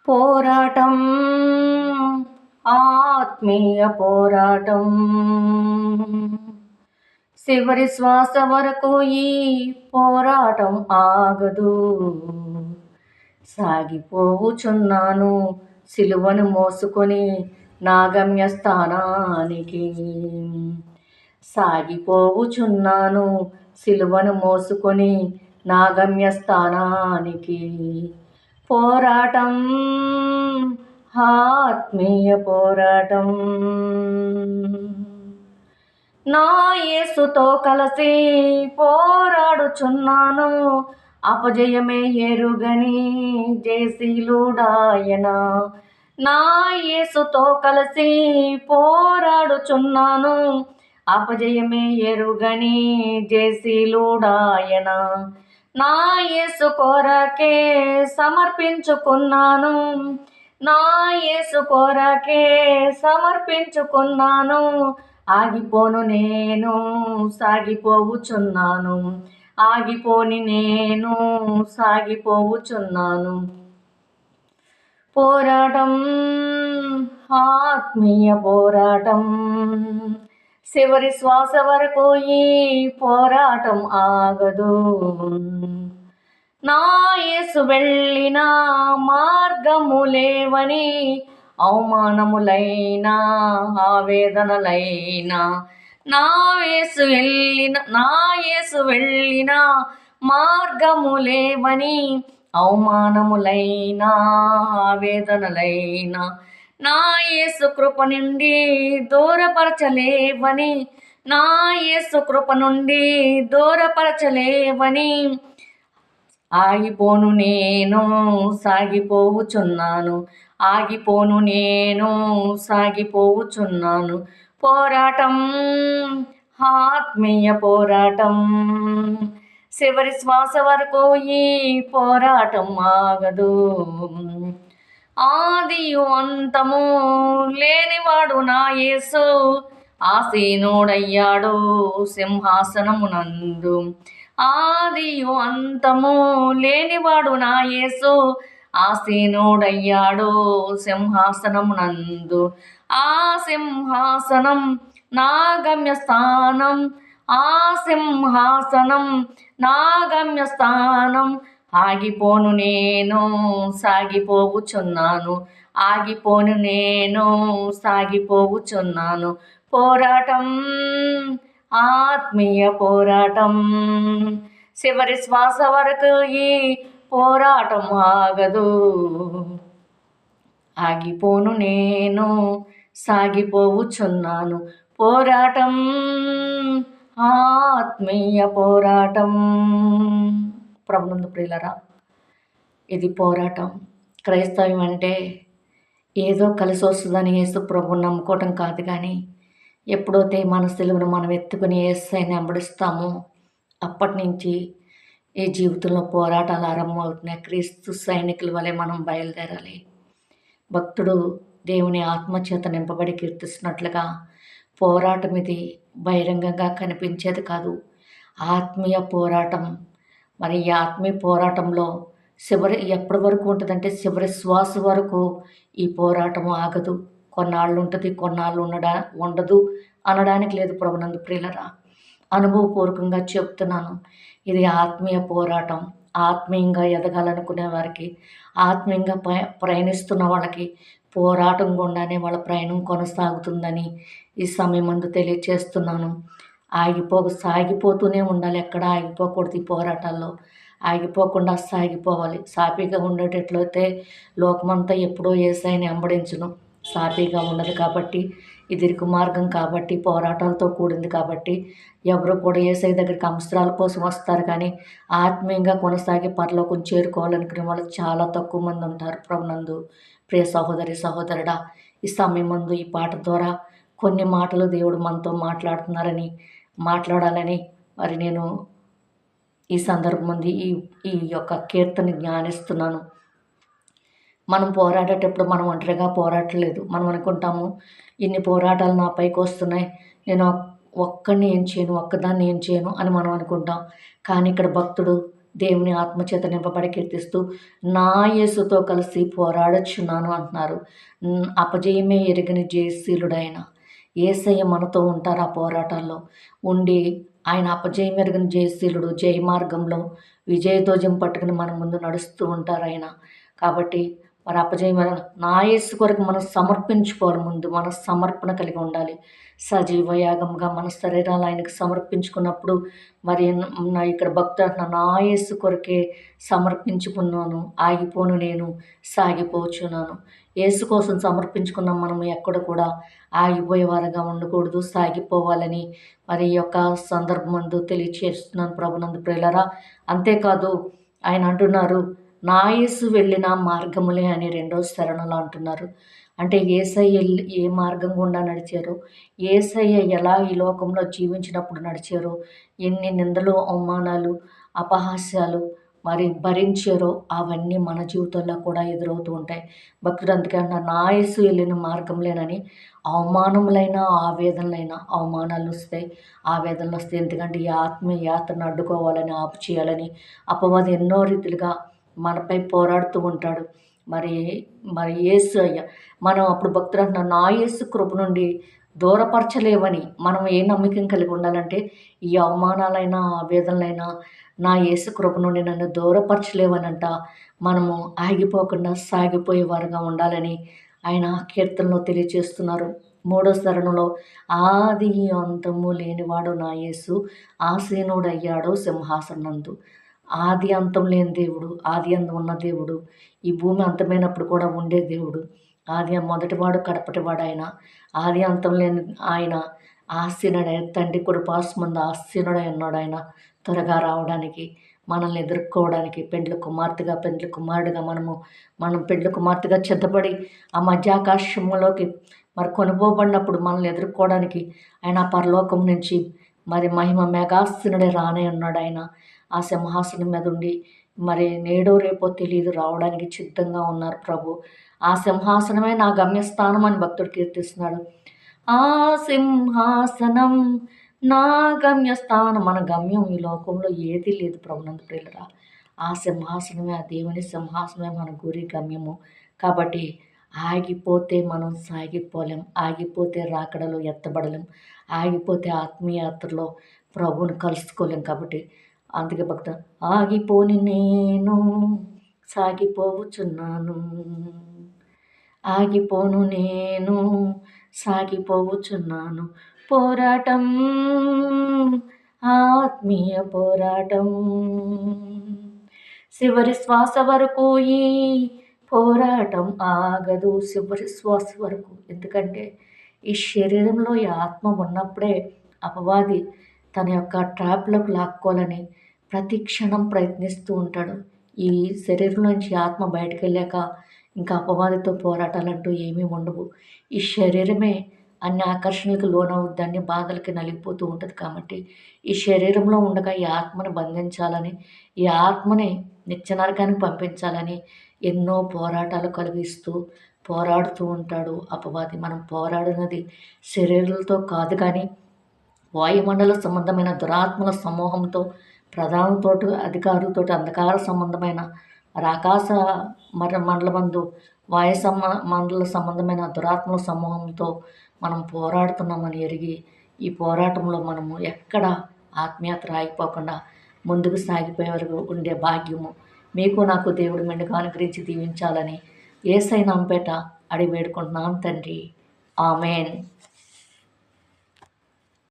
పోరాటం ఆత్మీయ పోరాటం చివరి శ్వాస వరకు ఈ పోరాటం ఆగదు. సాగిపోవుచున్నాను సిలువను మోసుకొని నా గమ్యస్థానానికి. సాగిపోవుచున్నాను సిలువను మోసుకొని నా గమ్యస్థానానికి. పోరాటం ఆత్మీయ పోరాటం నా యేసుతో కలిసి పోరాడుచున్నాను. అపజయమే ఎరుగని జయశీలుడాయన. నా యేసుతో కలిసి పోరాడుచున్నాను. అపజయమే ఎరుగని జయశీలుడాయన. నా యేసు కొరకే సమర్పించుకున్నాను. నా యేసు కొరకే సమర్పించుకున్నాను. ఆగిపోను నేను సాగిపోవుచున్నాను. ఆగిపోని నేను సాగిపోవుచున్నాను. పోరాటం ఆత్మీయ పోరాటం చివరి శ్వాస వరకు ఈ పోరాటం ఆగదు. నా యేసు వెళ్ళిన మార్గము లేవని అవమానములైనా ఆవేదనలైనా నా యేసు వెళ్ళిన మార్గము లేవని అవమానములైనా ఆవేదనలైనా నా యేసు కృప నుండి దూరపరచలేవని. నా యేసు కృప నుండి దూరపరచలేవని. ఆగిపోను నేను సాగిపోవుచున్నాను. ఆగిపోను నేను సాగిపోవుచున్నాను. పోరాటం ఆత్మీయ పోరాటం చివరి శ్వాస వరకు ఈ పోరాటం ఆగదు. ఆదియు అంతము లేనివాడు నా యేసు ఆసీనుడయ్యాడు సింహాసనమునందు. ఆదియు అంతము లేనివాడు నా యేసు ఆసీనుడయ్యాడు సింహాసనమునందు. ఆ సింహాసనం నా గమ్యస్థానం. ఆ సింహాసనం నా గమ్యస్థానం. ఆగిపోను నేను సాగిపోవుచున్నాను. ఆగిపోను నేను సాగిపోవుచున్నాను. పోరాటం ఆత్మీయ పోరాటం చివరి శ్వాస వరకు ఈ పోరాటం ఆగదు. ఆగిపోను నేను సాగిపోవుచున్నాను. పోరాటం ఆత్మీయ పోరాటం. ప్రభునందు ప్రియులరా, ఇది పోరాటం. క్రైస్తవం అంటే ఏదో కలిసి వస్తుందని యేసు ప్రభువుని నమ్ముకోవటం కాదు, కానీ ఎప్పుడైతే మన సిలువను మనం ఎత్తుకుని యేసుని వెంబడిస్తామో అప్పటి నుంచి ఈ జీవితంలో పోరాటాలు ఆరంభమవుతున్నాయి. క్రీస్తు సైనికుల వలె మనం బయలుదేరాలి. భక్తుడు దేవుని ఆత్మచేత నింపబడి కీర్తిస్తున్నట్లుగా పోరాటం ఇది బహిరంగంగా కనిపించేది కాదు, ఆత్మీయ పోరాటం. మరి ఈ ఆత్మీయ పోరాటంలో చివరి ఎప్పటి వరకు ఉంటుందంటే చివరి శ్వాస వరకు ఈ పోరాటం ఆగదు. కొన్నాళ్ళు ఉంటుంది, కొన్నాళ్ళు ఉండదు అనడానికి లేదు. ప్రభునందు ప్రియులరా, అనుభవపూర్వకంగా చెప్తున్నాను, ఇది ఆత్మీయ పోరాటం. ఆత్మీయంగా ఎదగాలనుకునే వారికి, ఆత్మీయంగా ప్రయాణిస్తున్న వాళ్ళకి పోరాటం గుండానే వాళ్ళ ప్రయాణం కొనసాగుతుందని ఈ సమయమందు తెలియచేస్తున్నాను. సాగిపోతూనే ఉండాలి, ఎక్కడ ఆగిపోకూడదు. ఈ పోరాటాల్లో ఆగిపోకుండా సాగిపోవాలి. సాఫీగా ఉండేటట్లయితే లోకమంతా ఎప్పుడో యేసయ్యని వెంబడించును. సాఫీగా ఉండదు కాబట్టి, ఇది ఇరుకు మార్గం కాబట్టి, పోరాటాలతో కూడింది కాబట్టి ఎవరు కూడా యేసయ్య దగ్గరికి అవసరాల కోసం వస్తారు, కానీ ఆత్మీయంగా కొనసాగి పరలోకం చేరుకోవాలనుకునే వాళ్ళు చాలా తక్కువ మంది ఉంటారు. ప్రభునందు ప్రియ సహోదరి సహోదరుడా, ఈ సమయమందు ఈ పాట ద్వారా కొన్ని మాటలు దేవుడు మనతో మాట్లాడాలని మరి నేను ఈ సందర్భం ముందు ఈ యొక్క కీర్తన జ్ఞానిస్తున్నాను. మనం పోరాడేటప్పుడు మనం ఒంటరిగా పోరాడలేదు. మనం అనుకుంటాము ఇన్ని పోరాటాలు నా పైకి వస్తున్నాయి, నేను ఒక్కదాన్ని ఏం చేయను అని మనం అనుకుంటాం. కానీ ఇక్కడ భక్తుడు దేవుని ఆత్మచేత నింపబడి కీర్తిస్తూ నా యేసుతో కలిసి పోరాడొచ్చున్నాను అంటున్నారు. అపజయమే ఎరిగని జయశీలుడైన యేసయ్య మనతో ఉంటారు. ఆ పోరాటాల్లో ఉండి ఆయన అపజయం ఎరిగిన జయశీలుడు, జయ మార్గంలో విజయధ్వజం పట్టుకుని మన ముందు నడుస్తూ ఉంటారు ఆయన. కాబట్టి మరి అపజయం నా యేసు కొరకు మనం సమర్పించుకోవాలి. ముందు మన సమర్పణ కలిగి ఉండాలి. సజీవ యాగంగా మన శరీరాలు ఆయనకు సమర్పించుకున్నప్పుడు మరి ఇక్కడ భక్తుడు అంటున్నాడు, నా యేసు కొరకే సమర్పించుకున్నాను, ఆగిపోను నేను సాగిపోచున్నాను. యేసు కోసం సమర్పించుకున్న మనం ఎక్కడ కూడా ఆగిపోయేవారుగా ఉండకూడదు, సాగిపోవాలని మరి ఈ యొక్క సందర్భమందు తెలియచేస్తున్నాను ప్రభునందు ప్రియులారా. అంతేకాదు ఆయన అంటున్నారు, నా యేసు వెళ్ళిన మార్గములే అని 2వ చరణంలో అంటున్నారు. అంటే యేసయ్య ఏ మార్గం గుండా నడిచారో, యేసయ్య ఎలా ఈ లోకంలో జీవించినప్పుడు నడిచారో, ఎన్ని నిందలు, అవమానాలు, అపహాస్యాలు మరి భరించారో అవన్నీ మన జీవితంలో కూడా ఎదురవుతూ ఉంటాయి. భక్తుడు అందుకే అంటున్నారు, నా యేసు వెళ్ళిన మార్గంలేనని. అవమానములైనా ఆవేదనలైనా, అవమానాలు వస్తాయి, ఆవేదనలు వస్తాయి. ఎందుకంటే ఈ ఆత్మీయ యాత్రను అడ్డుకోవాలని, ఆపు చేయాలని అపవాది ఎన్నో రీతిలుగా మనపై పోరాడుతూ ఉంటాడు. మరి మరి యేసయ్య మనం అప్పుడు భక్తులు అంటున్నారు, నా యేసు కృప నుండి దూరపరచలేవని మనం ఏ నమ్మకం కలిగి ఉండాలంటే, ఈ అవమానాలైనా ఆవేదనలైనా నా యేసు కృప నుండి నన్ను దూరపరచలేవనంట. మనము ఆగిపోకుండా సాగిపోయేవారుగా ఉండాలని ఆయన కీర్తనలో తెలియజేస్తున్నారు. 3వ చరణంలో ఆది అంతము లేనివాడు నా యేసు ఆసీనుడయ్యాడు సింహాసనందు. ఆది అంతం లేని దేవుడు, ఆది అంతం ఉన్న దేవుడు, ఈ భూమి అంతమైనప్పుడు కూడా ఉండే దేవుడు. ఆది మొదటివాడు కడపటివాడు ఆయన. ఆది అంతం లేని ఆయన ఆసీనుడై తండ్రి కృపాసమందు ఆసీనుడై ఉన్నాడు ఆయన. త్వరగా రావడానికి, మనల్ని ఎదుర్కోవడానికి, పెండ్లి కుమార్తెగా, పెండ్లి కుమారుడిగా మనం పెండ్లి కుమార్తెగా సిద్ధపడి ఆ మధ్యాకాశంలోకి మరి కొనుపోబడినప్పుడు మనల్ని ఎదుర్కోవడానికి ఆయన పరలోకం నుంచి మరి మహిమ మేఘాసీనుడే రానే ఉన్నాడు ఆయన. ఆ సింహాసనం మీద ఉండి మరి నేడో రేపో తెలియదు రావడానికి సిద్ధంగా ఉన్నారు ప్రభు. ఆ సింహాసనమే నా గమ్యస్థానం అని భక్తుడు కీర్తిస్తున్నాడు. ఆ సింహాసనం నా గమ్యస్థానం. మన గమ్యం ఈ లోకంలో ఏది లేదు ప్రభునందు ప్రియులరా. ఆ సింహాసనమే, ఆ దేవుని సింహాసనమే మన గురి గమ్యము. కాబట్టి ఆగిపోతే మనం సాగిపోలేం, ఆగిపోతే రాకడలో ఎత్తబడలేం, ఆగిపోతే ఆత్మీయాత్రలో ప్రభువుని కలుసుకోలేం. కాబట్టి అందుకే భక్త ఆగిపోని నేను సాగిపోవచ్చున్నాను, ఆగిపోను నేను సాగిపోవచ్చున్నాను. పోరాటం, ఆత్మీయ పోరాటం, చివరి శ్వాస వరకు ఈ పోరాటం ఆగదు. చివరి శ్వాస వరకు. ఎందుకంటే ఈ శరీరంలో ఈ ఆత్మ ఉన్నప్పుడే అపవాది తన యొక్క ట్రాప్లోకి లాక్కోవాలని ప్రతి క్షణం ప్రయత్నిస్తూ ఉంటాడు. ఈ శరీరం నుంచి ఆత్మ బయటకు వెళ్ళాక ఇంకా అపవాదితో పోరాటాలంటూ ఏమీ ఉండవు. ఈ శరీరమే అన్ని ఆకర్షణలకు లోనవుద్ది, అన్ని బాధలకి నలిగిపోతూ ఉంటుంది. కాబట్టి ఈ శరీరంలో ఉండగా ఈ ఆత్మని బంధించాలని, ఈ ఆత్మని నిత్య నరకానికి పంపించాలని ఎన్నో పోరాటాలు కలిగిస్తూ పోరాడుతూ ఉంటాడు అపవాది. మనం పోరాడినది శరీరాలతో కాదు కానీ వాయుమండల సంబంధమైన దురాత్మల సమూహంతో, ప్రధానులతోటి, అధికారులతో, అంధకార సంబంధమైన మరి ఆకాశ మండలమందు వాయు మండల సంబంధమైన దురాత్మల సమూహంతో మనం పోరాడుతున్నామని ఎరిగి ఈ పోరాటంలో మనము ఎక్కడ ఆత్మీయత ఆగిపోకుండా ముందుకు సాగిపోయే వరకు ఉండే భాగ్యము మీకు నాకు దేవుడు మెండుగా అనుగ్రహించి దీవించాలని యేసయ్య నామముపేట అడిగి వేడుకుంటున్నాను తండ్రి. ఆమెన్.